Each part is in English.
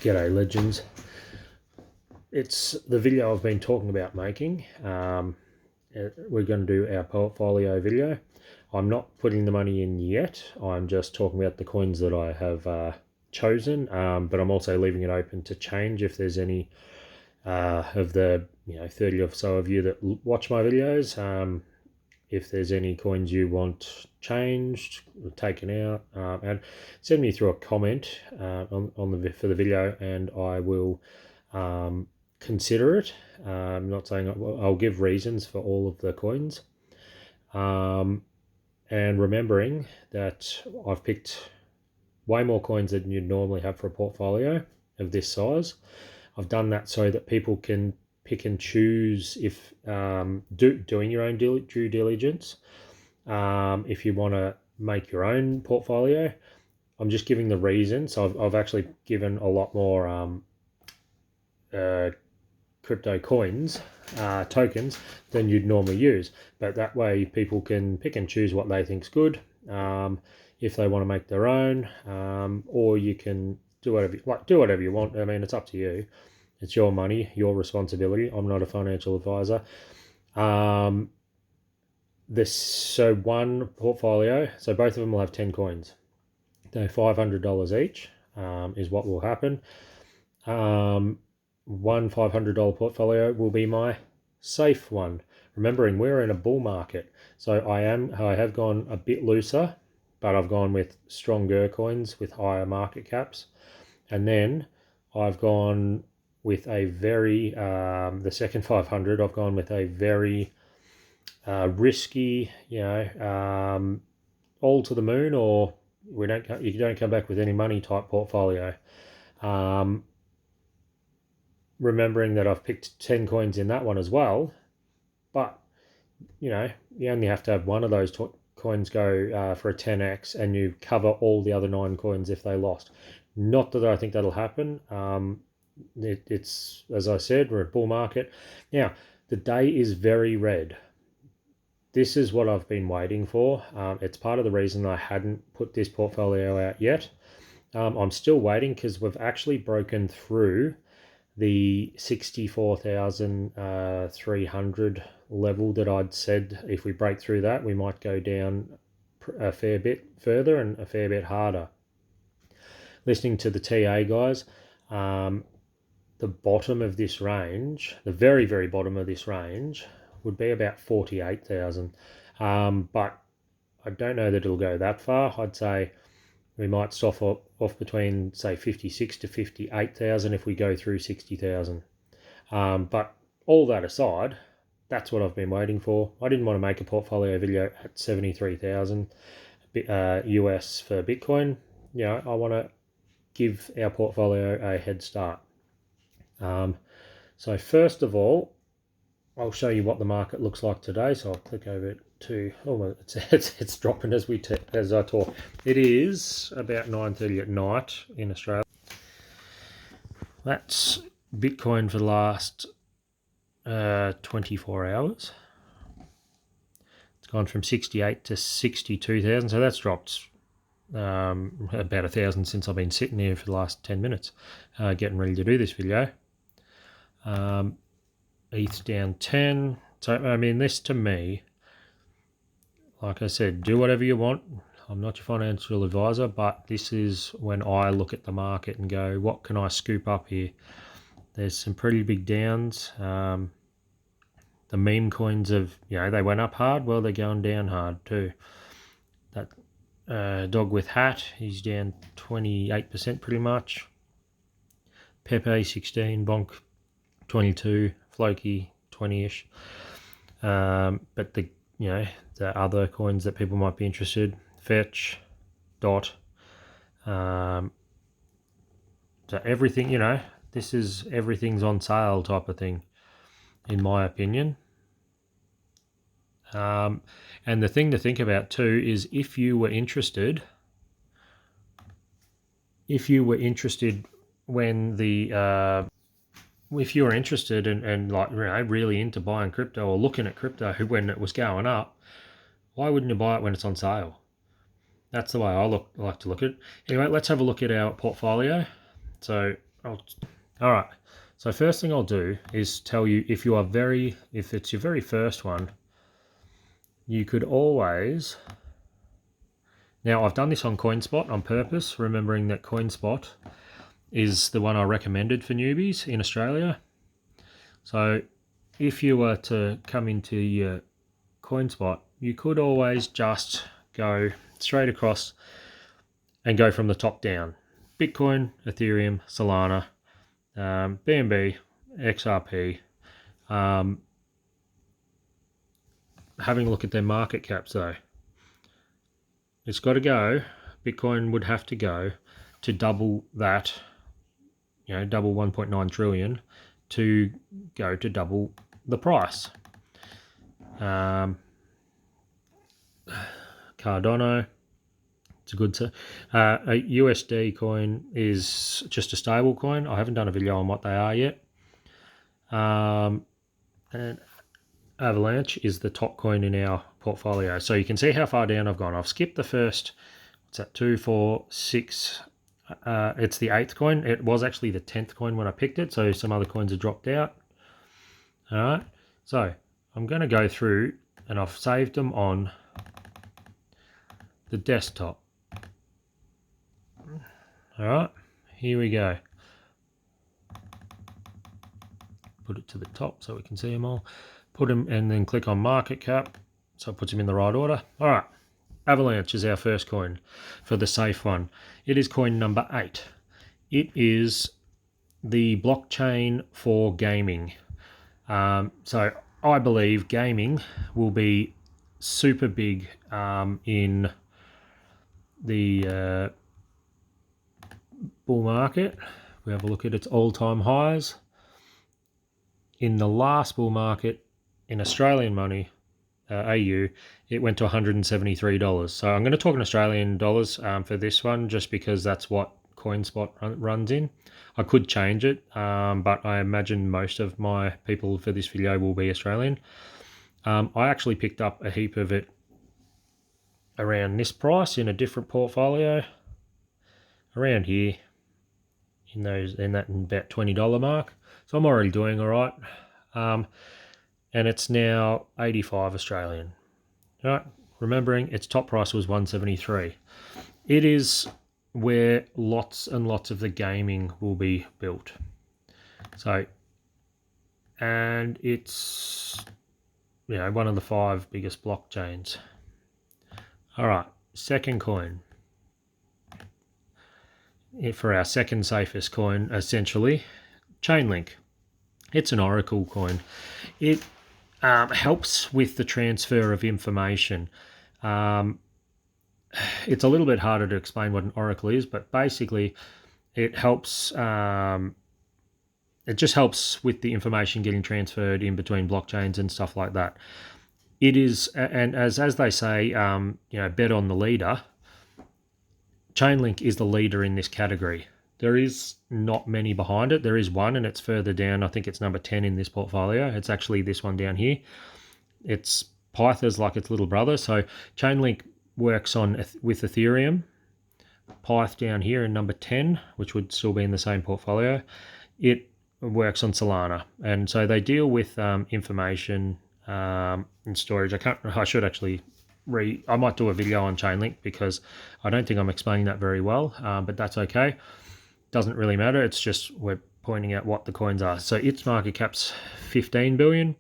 G'day legends. It's the video I've been talking about making. We're going to do our portfolio video. I'm not putting the money in yet. I'm just talking about the coins that I have chosen, but I'm also leaving it open to change if there's any of the 30 or so of you that watch my videos. If there's any coins you want changed, taken out, and send me through a comment for the video, and I will consider it. I'm not saying I'll give reasons for all of the coins, and remembering that I've picked way more coins than you'd normally have for a portfolio of this size. I've done that so that people can pick and choose if doing your own due diligence. If you want to make your own portfolio, I'm just giving the reason. So I've actually given a lot more crypto coins, tokens, than you'd normally use. But that way people can pick and choose what they think's good. If they want to make their own, or you can do whatever you want. I mean, it's up to you. It's your money, your responsibility. I'm not a financial advisor. So one portfolio, so both of them will have 10 coins. They're $500 each, is what will happen. One $500 portfolio will be my safe one. Remembering we're in a bull market, so I have gone a bit looser, but I've gone with stronger coins with higher market caps. And then I've gone with a very, the second 500, I've gone with a very risky, all to the moon, or you don't come back with any money type portfolio. Remembering that I've picked 10 coins in that one as well, but you only have to have one of those coins go for a 10x, and you cover all the other 9 coins if they lost. Not that I think that'll happen. It's, as I said, we're a bull market. Now, the day is very red. This is what I've been waiting for. It's part of the reason I hadn't put this portfolio out yet. I'm still waiting because we've actually broken through the 64,300 level that I'd said if we break through that, we might go down a fair bit further and a fair bit harder. Listening to the TA guys, the bottom of this range, the very, very bottom of this range, would be about 48,000. But I don't know that it'll go that far. I'd say we might stop off between, say, 56 to 58,000 if we go through 60,000. But all that aside, that's what I've been waiting for. I didn't want to make a portfolio video at 73,000 US for Bitcoin. I want to give our portfolio a head start. So first of all, I'll show you what the market looks like today. So I'll click over to, it's dropping as I talk. It is about 9:30 at night in Australia. That's Bitcoin for the last 24 hours. It's gone from 68 to 62,000. So that's dropped about 1,000 since I've been sitting here for the last 10 minutes getting ready to do this video. ETH's down 10. So, I mean, this to me, like I said, do whatever you want. I'm not your financial advisor, but this is when I look at the market and go, what can I scoop up here? There's some pretty big downs. The meme coins they went up hard. Well, they're going down hard too. That dog with hat, he's down 28% pretty much. Pepe 16, Bonk 22, Floki 20ish. But the other coins that people might be interested, Fetch, Dot. So everything, this is everything's on sale type of thing, in my opinion. And the thing to think about too is if you were interested when the if you were interested and really into buying crypto or looking at crypto when it was going up, why wouldn't you buy it when it's on sale? That's the way I like to look at it. Anyway, let's have a look at our portfolio. So, all right. So first thing I'll do is tell you if it's your very first one, you could always. Now I've done this on CoinSpot on purpose, remembering that CoinSpot is the one I recommended for newbies in Australia. So if you were to come into your CoinSpot, you could always just go straight across and go from the top down. Bitcoin, Ethereum, Solana, BNB, XRP. Having a look at their market caps though. It's got to go. Bitcoin would have to go to double that, double 1.9 trillion to go to double the price. Cardano, it's a good. A USD coin is just a stable coin. I haven't done a video on what they are yet. And Avalanche is the top coin in our portfolio. So you can see how far down I've gone. I've skipped the first, what's that, 2, 4, 6. It's the 8th coin. It was actually the 10th coin when I picked it, so some other coins have dropped out. All right, so I'm going to go through, and I've saved them on the desktop. All right, here we go. Put it to the top so we can see them all. Put them and then click on market cap, so it puts them in the right order. All right, Avalanche is our first coin for the safe one. It is coin number 8. It is the blockchain for gaming. So I believe gaming will be super big in the bull market. We have a look at its all-time highs. In the last bull market, in Australian money, AU, it went to $173. So I'm going to talk in Australian dollars for this one, just because that's what CoinSpot runs in. I could change it, but I imagine most of my people for this video will be Australian. I actually picked up a heap of it around this price in a different portfolio, around here, in that about $20 mark. So I'm already doing all right. And it's now 85 Australian. All right, remembering its top price was 173. It is where lots and lots of the gaming will be built. So, and it's, one of the 5 biggest blockchains. All right, second coin. For our second safest coin, essentially, Chainlink. It's an Oracle coin. It helps with the transfer of information. It's a little bit harder to explain what an Oracle is, but basically it helps. It just helps with the information getting transferred in between blockchains and stuff like that. It is, and as they say, bet on the leader. Chainlink is the leader in this category. There is not many behind it. There is one, and it's further down. I think it's number 10 in this portfolio. It's actually this one down here. It's Pytha's like its little brother. So Chainlink works with Ethereum. Pyth down here in number 10, which would still be in the same portfolio. It works on Solana. And so they deal with information and storage. I should actually I might do a video on Chainlink, because I don't think I'm explaining that very well, but that's okay. Doesn't really matter. It's just we're pointing out what the coins are. So its market cap's 15 billion.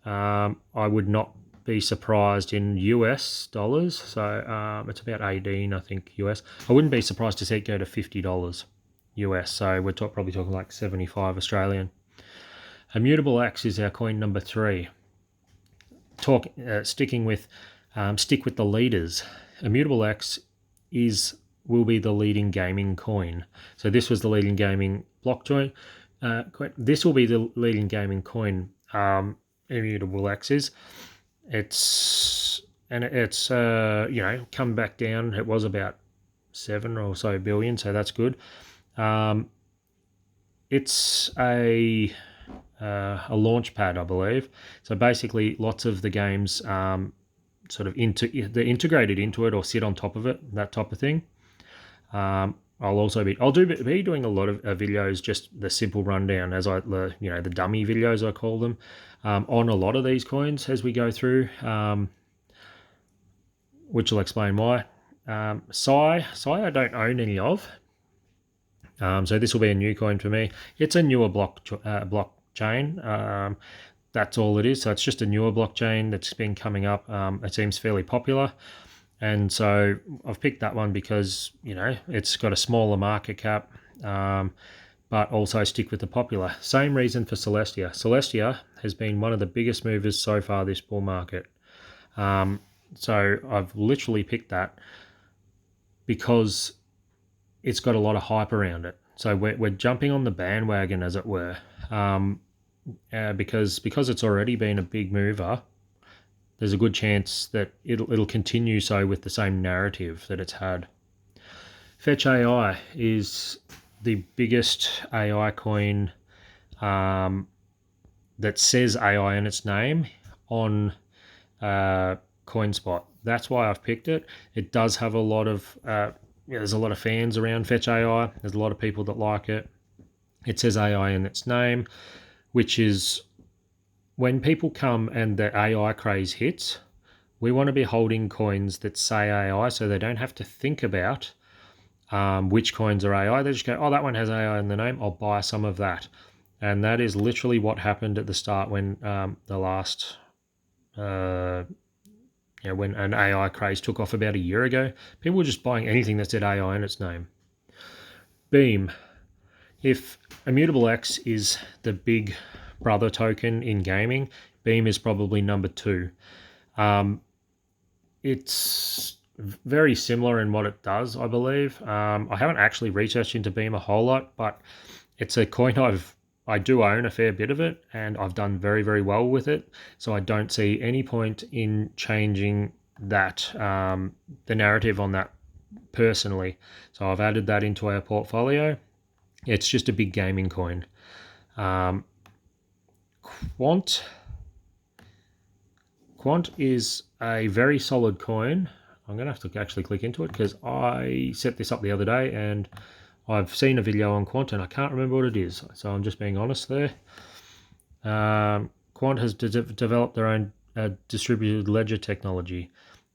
I would not be surprised in US dollars. So it's about 18, I think, US. I wouldn't be surprised to see it go to $50 US. So we're probably talking like 75 Australian. Immutable X is our coin number 3. Stick with the leaders. Immutable X will be the leading gaming coin. So this was the leading gaming blockchain. This will be the leading gaming coin. Immutable X is. It's come back down. It was about 7 or so billion, so that's good. It's a launch pad, I believe. So basically, lots of the games they're integrated into it or sit on top of it, that type of thing. I'll be doing a lot of videos, just the simple rundown, as the dummy videos I call them, on a lot of these coins as we go through, which will explain why. Psi I don't own any of, so this will be a new coin for me. It's a newer blockchain. That's all it is. So it's just a newer blockchain that's been coming up. It seems fairly popular. And so I've picked that one because, it's got a smaller market cap, but also stick with the popular. Same reason for Celestia. Celestia has been one of the biggest movers so far this bull market. So I've literally picked that because it's got a lot of hype around it. So we're jumping on the bandwagon, as it were, because it's already been a big mover. There's a good chance that it'll continue so with the same narrative that it's had. Fetch AI is the biggest AI coin that says AI in its name on CoinSpot. That's why I've picked it. It does have a lot of there's a lot of fans around Fetch AI. There's a lot of people that like it. It says AI in its name, which is when people come and the AI craze hits, we want to be holding coins that say AI, so they don't have to think about which coins are AI. They just go, oh, that one has AI in the name, I'll buy some of that. And that is literally what happened at the start when the last, when an AI craze took off about a year ago. People were just buying anything that said AI in its name. Beam. If Immutable X is the big brother token in gaming, Beam is probably number 2. It's very similar in what it does, I believe. I haven't actually researched into Beam a whole lot, but it's a coin I do own a fair bit of it, and I've done very, very well with it. So I don't see any point in changing that, the narrative on that personally. So I've added that into our portfolio. It's just a big gaming coin. Quant is a very solid coin. I'm going to have to actually click into it because I set this up the other day and I've seen a video on Quant and I can't remember what it is. So I'm just being honest there. Quant has developed their own distributed ledger technology.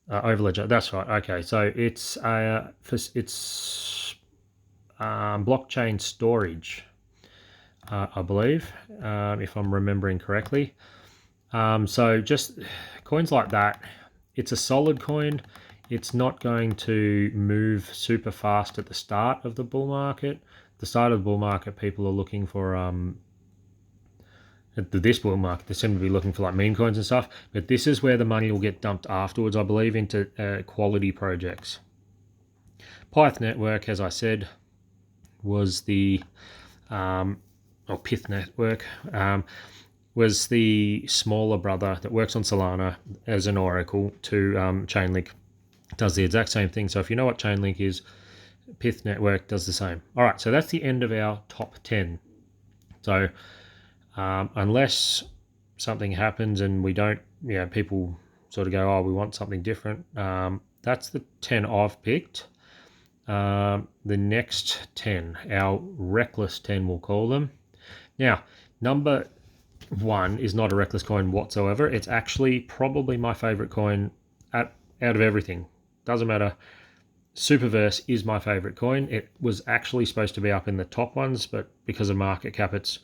Overledger, that's right. Okay, so it's blockchain storage, I believe, if I'm remembering correctly. So just coins like that, it's a solid coin. It's not going to move super fast at the start of the bull market. At the start of the bull market, people are looking for at this bull market, they seem to be looking for like meme coins and stuff. But this is where the money will get dumped afterwards, I believe, into quality projects. Pyth Network, as I said, was the or Pyth Network. Was the smaller brother that works on Solana as an oracle to Chainlink. Does the exact same thing. So if you know what Chainlink is, Pyth Network does the same. All right, so that's the end of our top 10. So unless something happens and we don't, people sort of go, oh, we want something different. That's the 10 I've picked. The next 10, our reckless 10, we'll call them. Now, number 1 is not a reckless coin whatsoever. It's actually probably my favorite coin out of everything. Doesn't matter. Superverse is my favorite coin. It was actually supposed to be up in the top ones, but because of market cap, its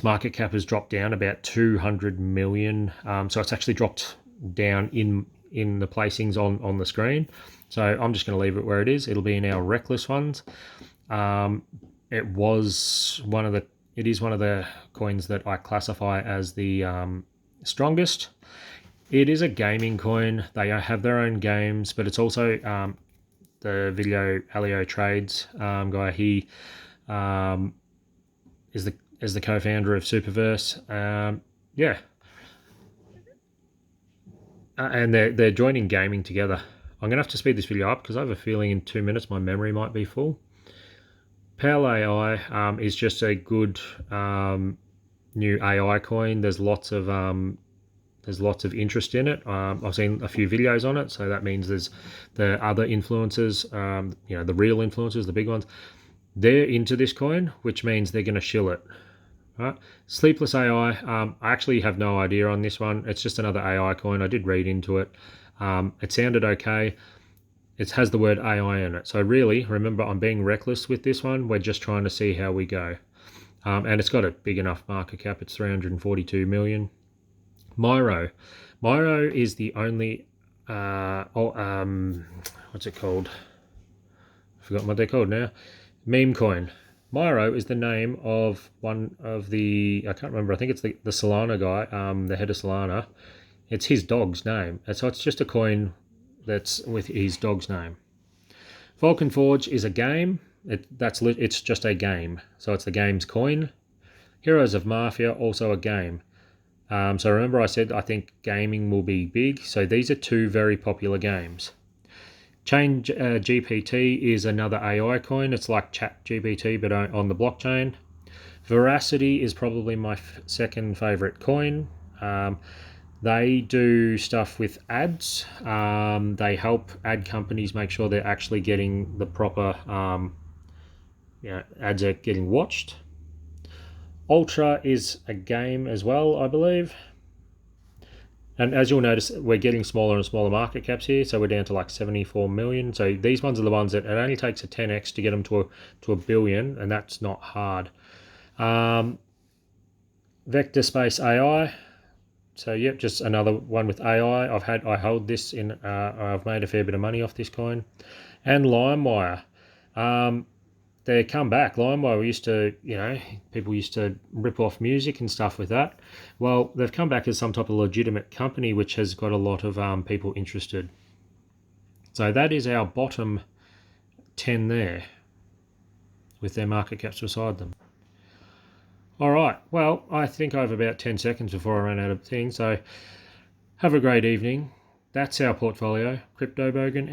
market cap has dropped down about 200 million. So it's actually dropped down in the placings on the screen. So I'm just going to leave it where it is. It'll be in our reckless ones. It is one of the coins that I classify as the strongest. It is a gaming coin. They have their own games, but it's also the video Alio Trades guy. He is the co-founder of Superverse. And they're joining gaming together. I'm gonna have to speed this video up because I have a feeling in 2 minutes my memory might be full. Pal AI is just a good new AI coin. There's lots of There's lots of interest in it. I've seen a few videos on it, so that means there's the other influencers, you know, the real influencers, the big ones. They're into this coin, which means they're going to shill it. Right. Sleepless AI, I actually have no idea on this one. It's just another AI coin. I did read into it. It sounded okay. It has the word AI in it. So really, remember, I'm being reckless with this one. We're just trying to see how we go. And it's got a big enough market cap. It's 342 million. Miro. Miro is the only, what's it called? I forgot what they're called now. Meme coin. Miro is the name of one of the, I can't remember, I think it's the Solana guy, the head of Solana. It's his dog's name. And so it's just a coin that's with his dog's name. Vulcan Forge is a game. It's just a game. So it's the game's coin. Heroes of Mafia, also a game. So remember I said I think gaming will be big. So these are two very popular games. Chain GPT is another AI coin. It's like Chat GPT, but on the blockchain. Veracity is probably my second favorite coin. They do stuff with ads. They help ad companies make sure they're actually getting the proper, ads are getting watched. Ultra is a game as well, I believe. And as you'll notice, we're getting smaller and smaller market caps here. So we're down to like 74 million. So these ones are the ones that it only takes a 10x to get them to a billion, and that's not hard. Vector Space AI. So yep, just another one with AI. I hold this in. I've made a fair bit of money off this coin. And LimeWire. They come back. LimeWire, we used to, people used to rip off music and stuff with that. Well, they've come back as some type of legitimate company, which has got a lot of people interested. So that is our bottom 10 there, with their market caps beside them. All right. Well, I think I have about 10 seconds before I run out of things. So have a great evening. That's our portfolio. Crypto Bogan